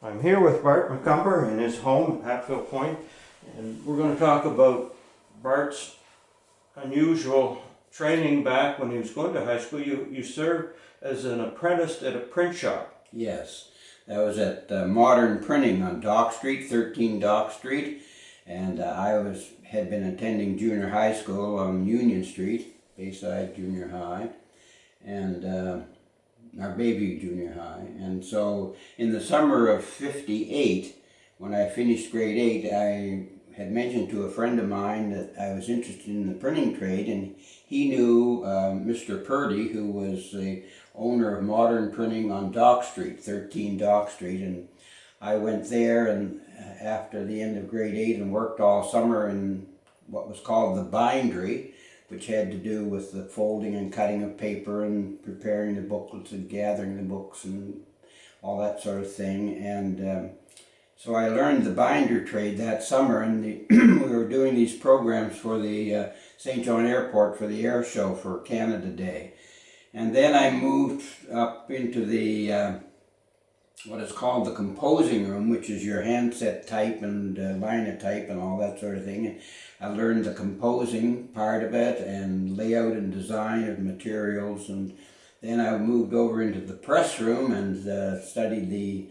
I'm here with Bart Macumber in his home at Hatfield Point, and we're going to talk about Bart's unusual training back when he was going to high school. You served as an apprentice at a print shop. Yes, that was at Modern Printing on Dock Street, 13 Dock Street, and had been attending junior high school on Union Street, Bayside Junior High, and our Bayview Junior High. And so in the summer of '58, when I finished grade 8, I had mentioned to a friend of mine that I was interested in the printing trade, and he knew Mr. Purdy, who was the owner of Modern Printing on Dock Street, 13 Dock Street, and I went there and after the end of grade 8 and worked all summer in what was called the bindery, which had to do with the folding and cutting of paper and preparing the booklets and gathering the books and all that sort of thing. And so I learned the binder trade that summer, and we were doing these programs for the St. John Airport for the air show for Canada Day. And then I moved up into the what is called the composing room, which is your handset type and linotype and all that sort of thing. And I learned the composing part of it and layout and design of materials. And then I moved over into the press room and studied the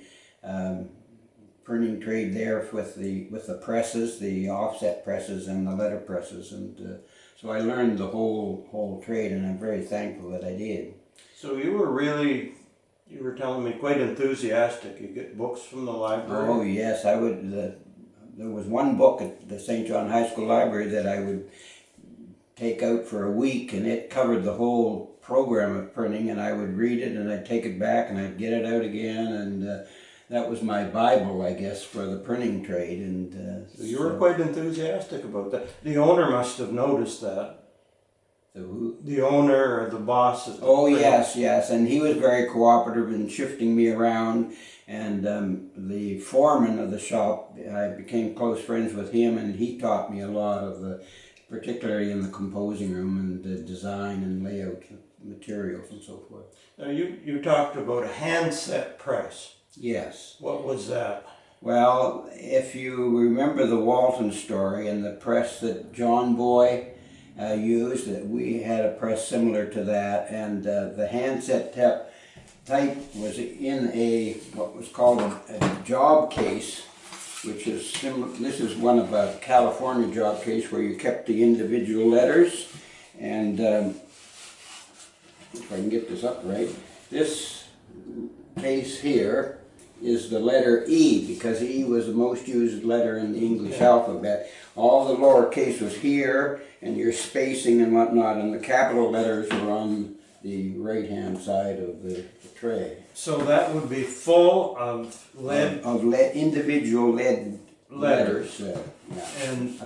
printing trade there with the presses, the offset presses and the letter presses. And so I learned the whole trade, and I'm very thankful that I did. So you were telling me, quite enthusiastic. You get books from the library? Oh yes, I would. There was one book at the St. John High School Library that I would take out for a week, and it covered the whole program of printing, and I would read it and I'd take it back and I'd get it out again, and that was my Bible, I guess, for the printing trade. And so you were quite enthusiastic about that. The owner must have noticed that. The owner or the boss? Oh yes, and he was very cooperative in shifting me around, and the foreman of the shop, I became close friends with him, and he taught me a lot of particularly in the composing room and the design and layout of materials and so forth. Now you talked about a handset press. Yes. What was that? Well, if you remember the Walton story and the press that John Boy used, we had a press similar to that, and the handset type was in what was called a job case, which is similar. This is one of a California job case where you kept the individual letters, and if I can get this up right, this case here is the letter E, because E was the most used letter in the English alphabet. All the lowercase was here, and your spacing and whatnot, and the capital letters were on the right-hand side of the tray. So that would be full of lead? Individual lead letters. And a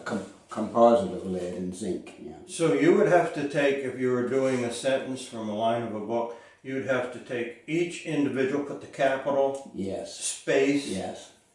composite of lead and zinc. Yeah. So you would have to take, if you were doing a sentence from a line of a book, you'd have to take each individual, put the capital, space,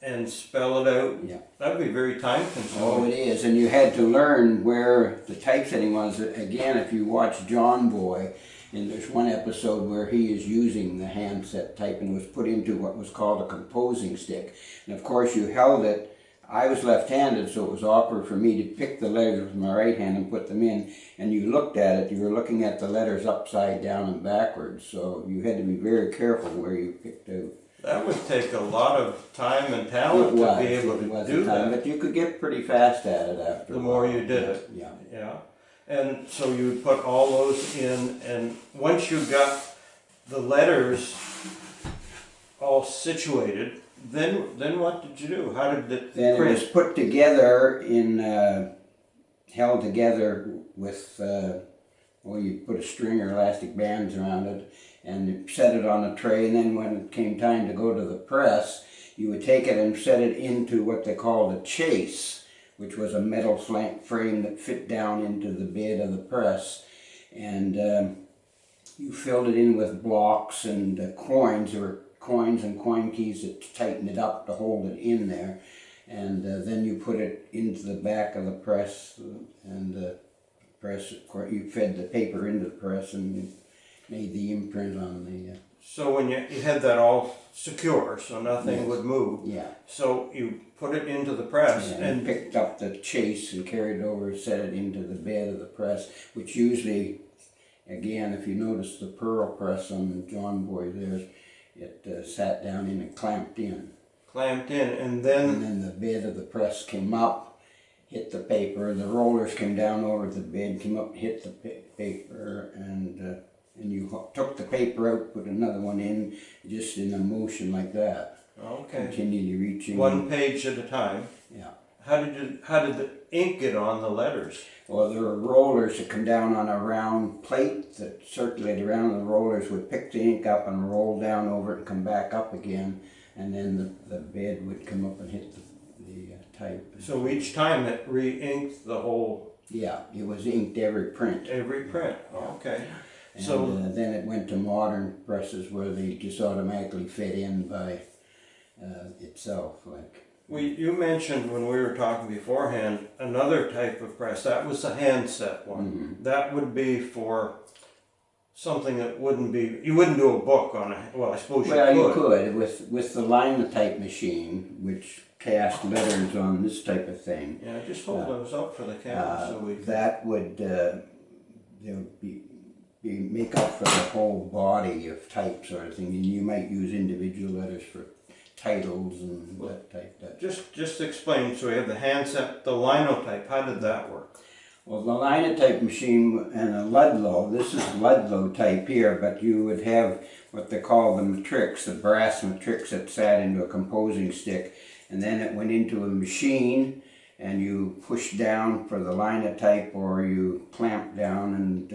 and spell it out. Yeah. That would be very time consuming. Oh, it is, and you had to learn where the typesetting was. Again, if you watch John Boy, and there's one episode where he is using the handset type and was put into what was called a composing stick. And of course you held it. I was left-handed, so it was awkward for me to pick the letters with my right hand and put them in. And you looked at it, you were looking at the letters upside down and backwards, so you had to be very careful where you picked out. That would take a lot of time and talent to be able to do that. But you could get pretty fast at it after the more you did it. Yeah. And so you would put all those in, and once you got the letters all situated, then what did you do? How did it Then print? It was put together held together with, you put a string or elastic bands around it and you set it on a tray, and then when it came time to go to the press, you would take it and set it into what they called a chase, which was a metal frame that fit down into the bed of the press, and you filled it in with blocks and coins, or coins and coin keys that tighten it up to hold it in there, and then you put it into the back of the press, and the press, you fed the paper into the press and you made the imprint on So when you had that all secure, so nothing Yes. would move. Yeah. So you put it into the press And picked up the chase and carried it over, set it into the bed of the press, which usually, again, if you notice the pearl press on John Boy there, it sat down in and clamped in. clamped in, And then the bed of the press came up, hit the paper, the rollers came down over the bed, came up, hit the paper, and you took the paper out, put another one in, just in a motion like that. Okay. Continually reaching. One page at a time. Yeah. How did the ink get on the letters? Well, there were rollers that come down on a round plate that circulated around, and the rollers would pick the ink up and roll down over it and come back up again, and then the bed would come up and hit the type. So each time it re-inked the whole. Yeah, it was inked every print. Every print. Yeah. Okay. And So then it went to modern presses where they just automatically fit in by itself, like. you mentioned when we were talking beforehand another type of press. That was the handset one. Mm-hmm. That would be for something that wouldn't be. You wouldn't do a book on a. Well, I suppose you could. Well, you could with the linotype machine, which cast letters on this type of thing. Yeah, just hold those up for the camera so we. That would there would be make up for the whole body of type sort of thing, and you might use individual letters for titles and that type. Just explain. So we have the handset, the linotype. How did that work? Well, the linotype machine and a Ludlow, this is Ludlow type here, but you would have what they call the matrix, the brass matrix that sat into a composing stick, and then it went into a machine, and you pushed down for the linotype or you clamped down, and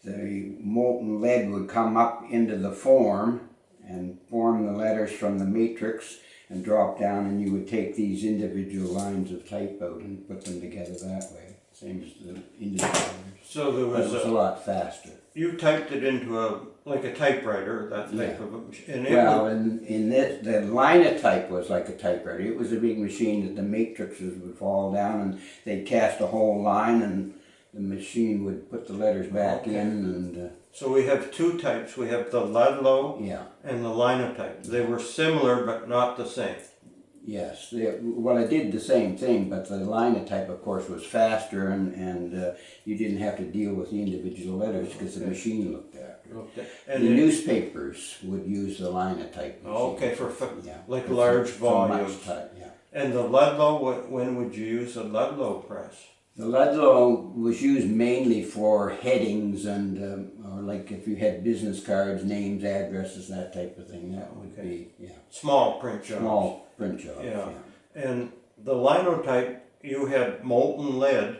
the molten lead would come up into the form and form the letters from the matrix and drop down, and you would take these individual lines of type out and put them together that way. Same as the individual letters. So there was, but it was a lot faster. You typed it into like a typewriter, that type of a machine. And in this, the linotype was like a typewriter. It was a big machine that the matrices would fall down and they'd cast a whole line, and the machine would put the letters back in. And so we have two types. We have the Ludlow and the linotype. They were similar but not the same. Yes, well, it did the same thing, but the linotype, of course, was faster, and you didn't have to deal with the individual letters because the machine looked after it. Okay. And the newspapers would use the linotype machine. Okay, for like large volumes. And the Ludlow, when would you use a Ludlow press? The Ludlow was used mainly for headings and, or like if you had business cards, names, addresses, that type of thing. That would be, small print jobs. Small print jobs, yeah. And the linotype, you had molten lead.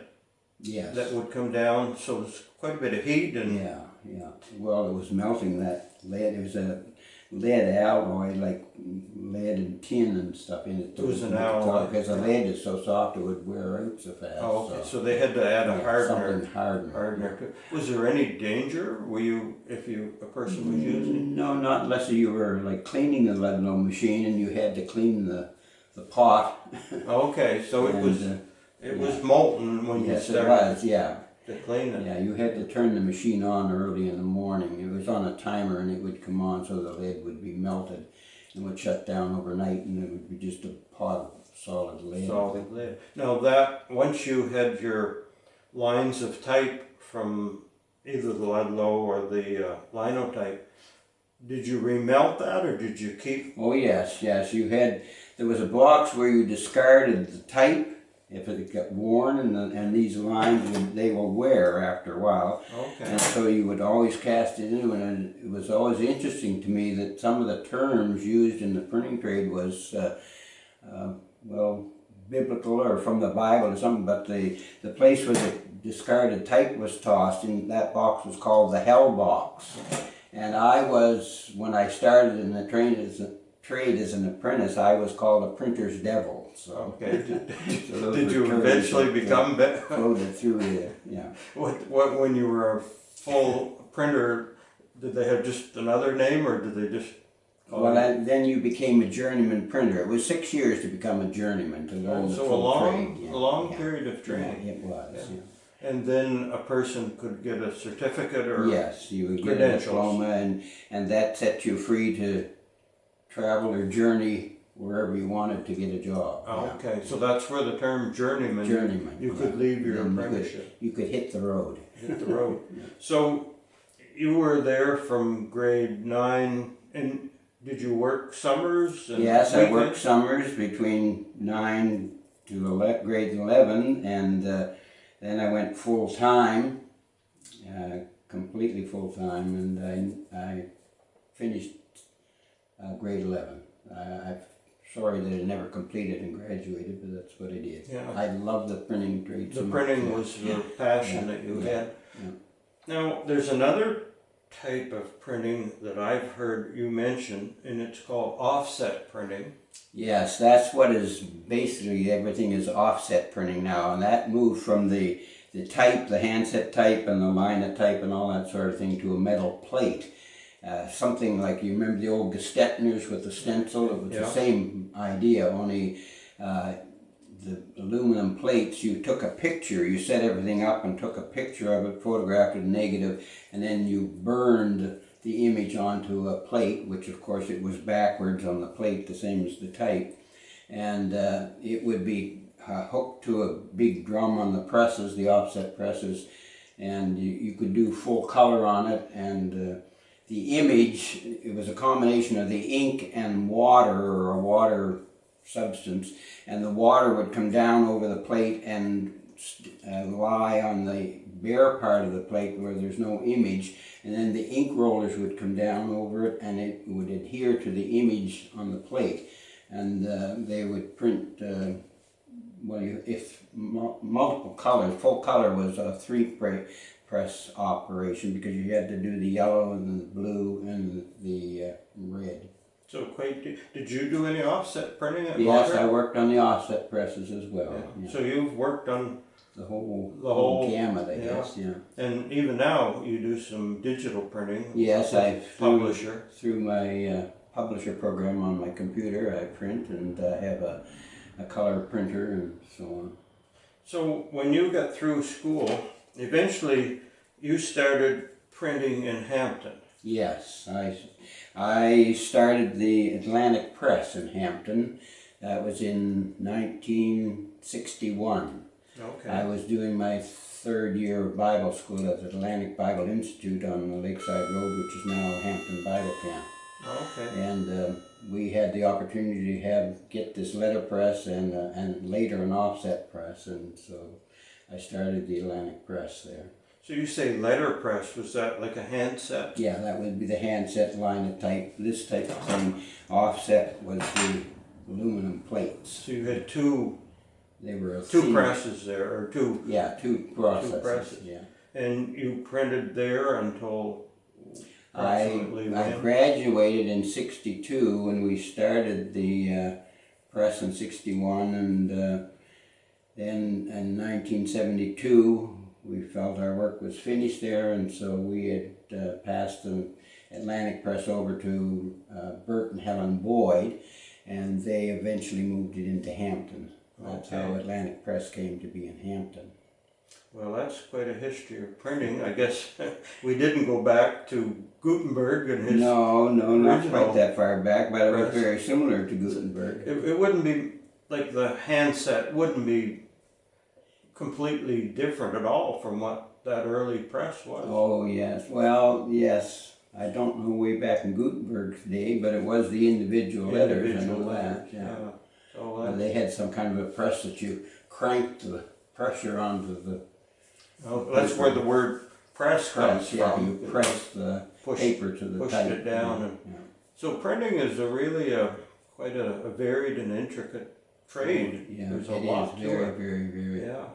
Yes. That would come down, so it's quite a bit of heat and. Yeah. Well, it was melting that lead. It was a lead alloy, like lead and tin and stuff in it. It was an alloy. Because the lead is so soft it would wear out so fast. Oh, okay. So they had to add a hardener. Something hardener. Was there any danger? Were you, if a person was using? No, not unless you were like cleaning the Ludlow machine and you had to clean the pot. Okay, so it was molten when you started. Yes, it was, to clean it. Yeah, you had to turn the machine on early in the morning. It was on a timer and it would come on so the lead would be melted and would shut down overnight, and it would be just a pot of solid lead. Solid lead. Now that, once you had your lines of type from either the Ludlow or the linotype, did you remelt that or did you keep? Oh yes, you had, there was a box where you discarded the type if it got worn, and these lines they will wear after a while. Okay. And so you would always cast it in, and it was always interesting to me that some of the terms used in the printing trade was, well, biblical or from the Bible or something, but the place where the discarded type was tossed in, that box was called the hell box. And I was, when I started in the trade as an apprentice, I was called a printer's devil. So, okay. Did you eventually become floated through there? Yeah. What when you were a full printer, did they have just another name or did they just? Well, then you became a journeyman printer. It was 6 years to become a journeyman to learn the full trade. A long period of training. Yeah, it was. Yeah. And then a person could get a certificate or Yes, you would get a credentials. diploma, and that set you free to travel or journey wherever you wanted to get a job. Oh, Yeah. okay, so that's where the term journeyman. Journeyman. You yeah. could leave your Then apprenticeship, You could hit the road. hit the road. So you were there from grade 9, and did you work summers? And Yes, I worked weekends? summers between 9 to grade 11, and then I went full time, completely full time, and I finished grade 11. I'm sorry that I never completed and graduated, but that's what I did. Yeah. I love the printing trade so The much. printing was your passion that you had. Yeah. Now, there's another type of printing that I've heard you mention, and it's called offset printing. Yes, that's what is basically everything is offset printing now, and that moved from the type, the handset type and the liner type and all that sort of thing to a metal plate. Something like, you remember the old Gestetners with the stencil? It was the same idea, only the aluminum plates, you took a picture, you set everything up and took a picture of it, photographed it negative, and then you burned the image onto a plate, which of course it was backwards on the plate, the same as the type, and it would be hooked to a big drum on the presses, the offset presses, and you could do full color on it, and the image, it was a combination of the ink and water, or a water substance, and the water would come down over the plate and lie on the bare part of the plate where there's no image, and then the ink rollers would come down over it and it would adhere to the image on the plate, and they would print multiple colors. Full color was a 3-press operation because you had to do the yellow and the blue and the red. So, did you do any offset printing at Yes, Bart? I worked on the offset presses as well. Yeah. Yeah. So you've worked on The whole gamut, I guess, yeah. And even now, you do some digital printing. Yes, Publisher. through my publisher program on my computer, I print, and I have a color printer and so on. So when you got through school, eventually you started printing in Hampton. Yes, I started the Atlantic Press in Hampton. That was in 1961. Okay. I was doing my 3rd year of Bible school at the Atlantic Bible Institute on the Lakeside Road, which is now Hampton Bible Camp. Okay. And we had the opportunity to get this letterpress and later an offset press, and so I started the Atlantic Press there. So you say letterpress, was that like a handset? Yeah, that would be the handset liner type. This type of thing, offset, was the aluminum plates. So you had two They were presses there, or two. Yeah, two processes. Two presses. Yeah. And you printed there until I approximately when? graduated in '62 when we started the press in '61, and then in 1972 we felt our work was finished there, and so we had passed the Atlantic Press over to Bart and Helen Boyd, and they eventually moved it into Hampton. That's how Atlantic Press came to be in Hampton. Well, that's quite a history of printing. I guess we didn't go back to Gutenberg and his... No, not original quite that far back, but it was press. very similar to Gutenberg. It wouldn't be, like the handset wouldn't be completely different at all from what that early press was. Oh, yes. Well, yes. I don't know way back in Gutenberg's day, but it was the individual letters. I know that. Yeah. So And they had some kind of a press that you cranked the pressure onto the that's where the word press comes press. Yeah, from. you press the paper to the pushed type. it down. And so printing is really quite a varied and intricate trade. Yeah, There's a it lot is to very, it. very. Yeah.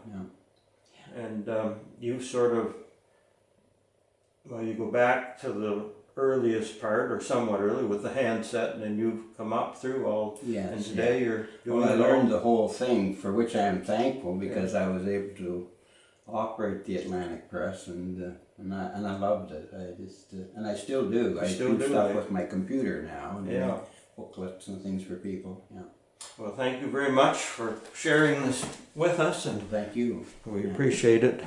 Yeah. And you sort of, well, you go back to the earliest part, or somewhat early, with the handset, and then you've come up through all. Yes. And today you're doing Well, I it learned all. the whole thing, for which I am thankful, because I was able to operate the Atlantic Press, and I loved it. I just and I still do. I still do do, stuff eh? with my computer now, and Yeah. make booklets and things for people. Yeah. Well, thank you very much for sharing this with us, and Thank you. we appreciate it.